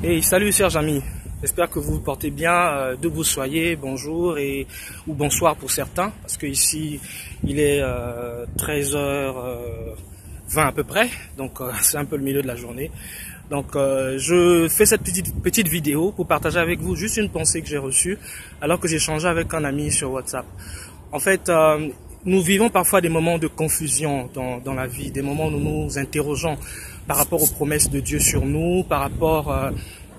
Hey, salut chers amis, j'espère que vous vous portez bien, d'où vous soyez, bonjour ou bonsoir pour certains, parce que ici il est 13h20 à peu près, donc c'est un peu le milieu de la journée. Donc je fais cette petite vidéo pour partager avec vous juste une pensée que j'ai reçue alors que j'ai échangé avec un ami sur WhatsApp. En fait, nous vivons parfois des moments de confusion dans la vie, des moments où nous nous interrogeons par rapport aux promesses de Dieu sur nous, par rapport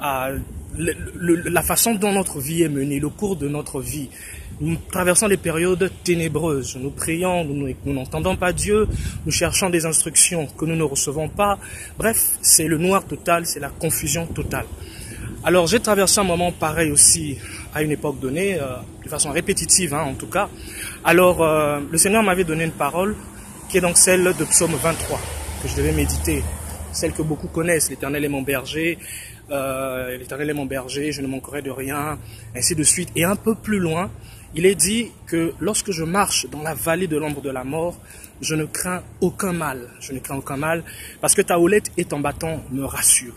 à la façon dont notre vie est menée, le cours de notre vie. Nous traversons des périodes ténébreuses, nous prions, nous n'entendons pas Dieu, nous cherchons des instructions que nous ne recevons pas. Bref, c'est le noir total, c'est la confusion totale. Alors j'ai traversé un moment pareil aussi à une époque donnée, de façon répétitive en tout cas. Alors le Seigneur m'avait donné une parole qui est donc celle de Psaume 23 que je devais méditer, celle que beaucoup connaissent, l'Éternel est mon berger, l'Éternel est mon berger, je ne manquerai de rien, ainsi de suite. Et un peu plus loin, il est dit que lorsque je marche dans la vallée de l'ombre de la mort, je ne crains aucun mal, parce que ta houlette et ton bâton me rassurent.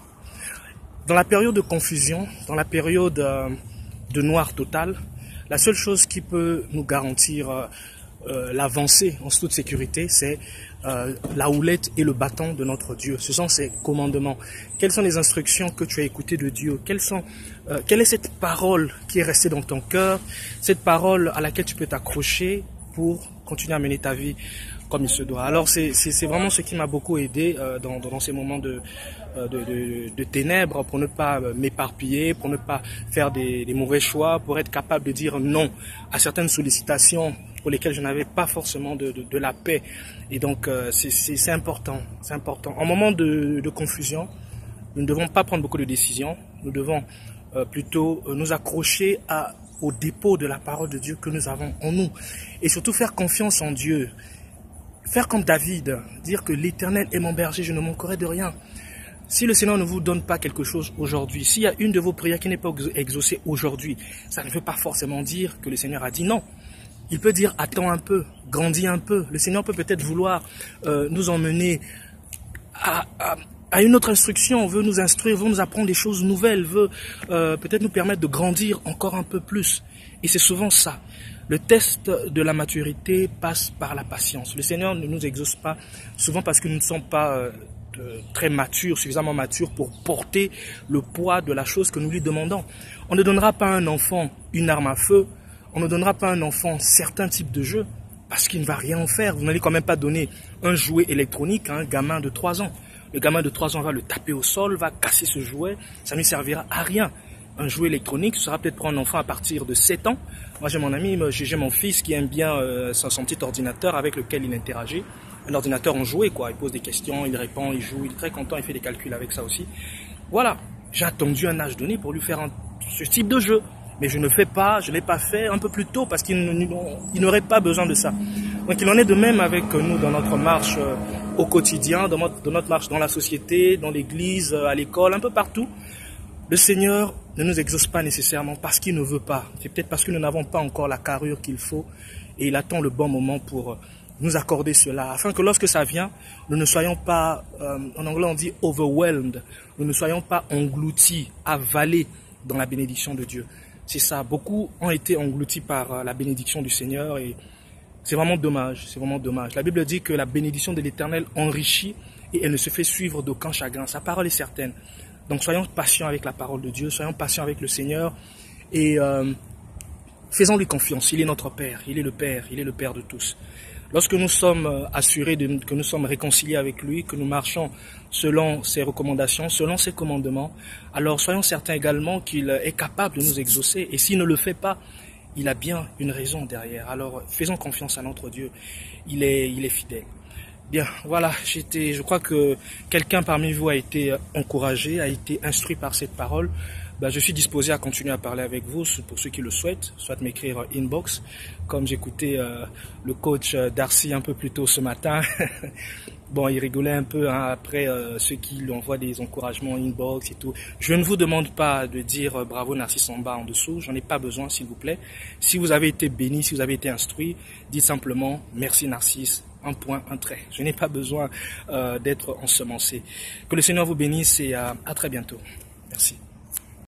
Dans la période de confusion, dans la période de noir total, la seule chose qui peut nous garantir l'avancée en toute sécurité, c'est la houlette et le bâton de notre Dieu. Ce sont ses commandements. Quelles sont les instructions que tu as écoutées de Dieu? Quelle est cette parole qui est restée dans ton cœur? Cette parole à laquelle tu peux t'accrocher pour continuer à mener ta vie comme il se doit. Alors c'est vraiment ce qui m'a beaucoup aidé dans ces moments de ténèbres, pour ne pas m'éparpiller, pour ne pas faire des mauvais choix, pour être capable de dire non à certaines sollicitations pour lesquelles je n'avais pas forcément de la paix. Et donc c'est important, c'est important. En moment de confusion, nous ne devons pas prendre beaucoup de décisions, nous devons plutôt nous accrocher au dépôt de la parole de Dieu que nous avons en nous. Et surtout faire confiance en Dieu. Faire comme David, dire que l'Éternel est mon berger, je ne manquerai de rien. Si le Seigneur ne vous donne pas quelque chose aujourd'hui, s'il y a une de vos prières qui n'est pas exaucée aujourd'hui, ça ne veut pas forcément dire que le Seigneur a dit non. Il peut dire attends un peu, grandis un peu. Le Seigneur peut peut-être vouloir nous emmener à une autre instruction, veut nous instruire, veut nous apprendre des choses nouvelles, veut peut-être nous permettre de grandir encore un peu plus. Et c'est souvent ça. Le test de la maturité passe par la patience. Le Seigneur ne nous exauce pas souvent parce que nous ne sommes pas très matures, suffisamment matures pour porter le poids de la chose que nous lui demandons. On ne donnera pas à un enfant une arme à feu, on ne donnera pas à un enfant certains types de jeux parce qu'il ne va rien en faire. Vous n'allez quand même pas donner un jouet électronique à un gamin de 3 ans. Le gamin de 3 ans va le taper au sol, va casser ce jouet, ça ne lui servira à rien. Un jouet électronique, ce sera peut-être pour un enfant à partir de 7 ans. Moi j'ai mon ami, j'ai mon fils qui aime bien son petit ordinateur avec lequel il interagit. Un ordinateur en jouet quoi, il pose des questions, il répond, il joue, il est très content, il fait des calculs avec ça aussi. Voilà, j'ai attendu un âge donné pour lui faire ce type de jeu. Mais je ne l'ai pas fait un peu plus tôt parce qu'il n'aurait pas besoin de ça. Donc il en est de même avec nous dans notre marche au quotidien, dans notre marche dans la société, dans l'église, à l'école, un peu partout. Le Seigneur ne nous exauce pas nécessairement parce qu'il ne veut pas. C'est peut-être parce que nous n'avons pas encore la carrure qu'il faut et il attend le bon moment pour nous accorder cela, afin que lorsque ça vient, nous ne soyons pas, en anglais on dit overwhelmed, nous ne soyons pas engloutis, avalés dans la bénédiction de Dieu. C'est ça, beaucoup ont été engloutis par la bénédiction du Seigneur et c'est vraiment dommage, c'est vraiment dommage. La Bible dit que la bénédiction de l'Éternel enrichit et elle ne se fait suivre d'aucun chagrin. Sa parole est certaine. Donc soyons patients avec la parole de Dieu, soyons patients avec le Seigneur et faisons-lui confiance. Il est notre Père, il est le Père de tous. Lorsque nous sommes assurés que nous sommes réconciliés avec lui, que nous marchons selon ses recommandations, selon ses commandements, alors soyons certains également qu'il est capable de nous exaucer. Et s'il ne le fait pas, il a bien une raison derrière. Alors faisons confiance à notre Dieu, il est fidèle. Bien, voilà, je crois que quelqu'un parmi vous a été encouragé, a été instruit par cette parole. Je suis disposé à continuer à parler avec vous pour ceux qui le souhaitent, soit m'écrire inbox, comme j'écoutais le coach Darcy un peu plus tôt ce matin. Bon, il rigolait un peu après ceux qui lui envoient des encouragements inbox et tout. Je ne vous demande pas de dire bravo Narcisse en bas en dessous, j'en ai pas besoin s'il vous plaît. Si vous avez été béni, si vous avez été instruit, dites simplement merci Narcisse, un point, un trait. Je n'ai pas besoin d'être ensemencé. Que le Seigneur vous bénisse et à très bientôt. Merci.